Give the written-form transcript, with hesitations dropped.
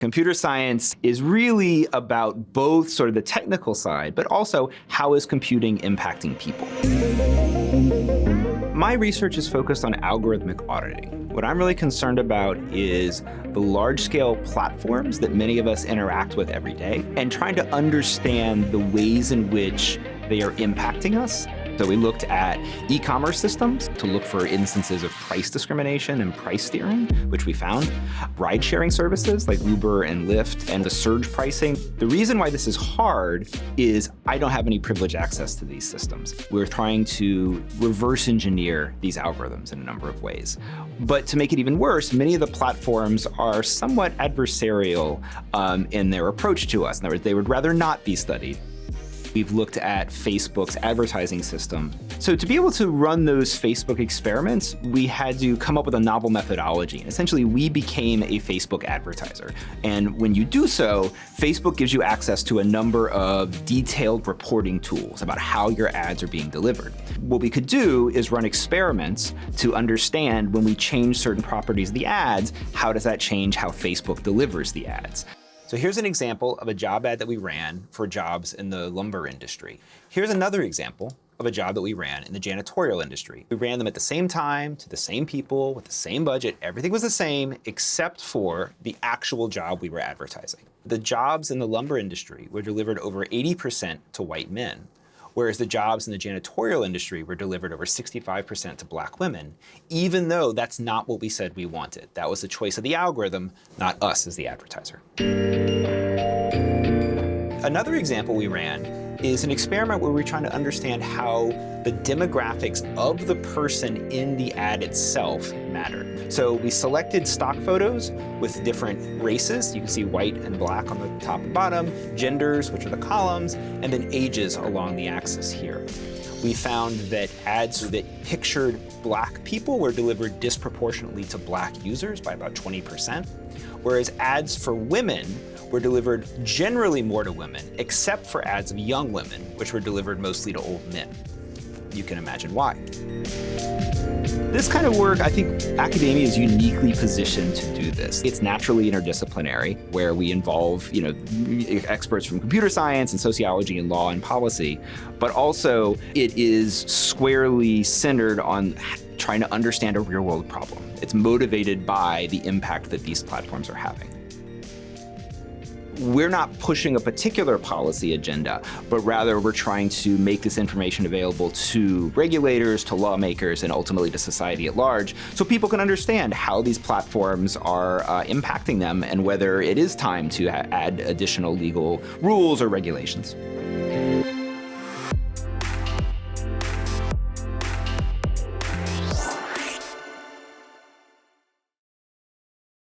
Computer science is really about both sort of the technical side, but also how is computing impacting people. My research is focused on algorithmic auditing. What I'm really concerned about is the large-scale platforms that many of us interact with every day and trying to understand the ways in which they are impacting us. So we looked at e-commerce systems to look for instances of price discrimination and price steering, which we found. Ride-sharing services like Uber and Lyft and the surge pricing. The reason why this is hard is I don't have any privileged access to these systems. We're trying to reverse engineer these algorithms in a number of ways. But to make it even worse, many of the platforms are somewhat adversarial in their approach to us. In other words, they would rather not be studied. We've looked at Facebook's advertising system. So to be able to run those Facebook experiments, we had to come up with a novel methodology. And essentially, we became a Facebook advertiser. And when you do so, Facebook gives you access to a number of detailed reporting tools about how your ads are being delivered. What we could do is run experiments to understand when we change certain properties of the ads, how does that change how Facebook delivers the ads? So here's an example of a job ad that we ran for jobs in the lumber industry. Here's another example of a job that we ran in the janitorial industry. We ran them at the same time, to the same people, with the same budget. Everything was the same, except for the actual job we were advertising. The jobs in the lumber industry were delivered over 80% to white men, whereas the jobs in the janitorial industry were delivered over 65% to black women, even though that's not what we said we wanted. That was the choice of the algorithm, not us as the advertiser. Another example we ran is an experiment where we're trying to understand how the demographics of the person in the ad itself mattered. So we selected stock photos with different races. You can see white and black on the top and bottom, genders, which are the columns, and then ages along the axis here. We found that ads that pictured black people were delivered disproportionately to black users by about 20%, whereas ads for women were delivered generally more to women, except for ads of young women, which were delivered mostly to old men. You can imagine why. This kind of work, I think academia is uniquely positioned to do this. It's naturally interdisciplinary, where we involve, experts from computer science and sociology and law and policy, but also it is squarely centered on trying to understand a real-world problem. It's motivated by the impact that these platforms are having. We're not pushing a particular policy agenda, but rather we're trying to make this information available to regulators, to lawmakers, and ultimately to society at large, so people can understand how these platforms are impacting them and whether it is time to add additional legal rules or regulations.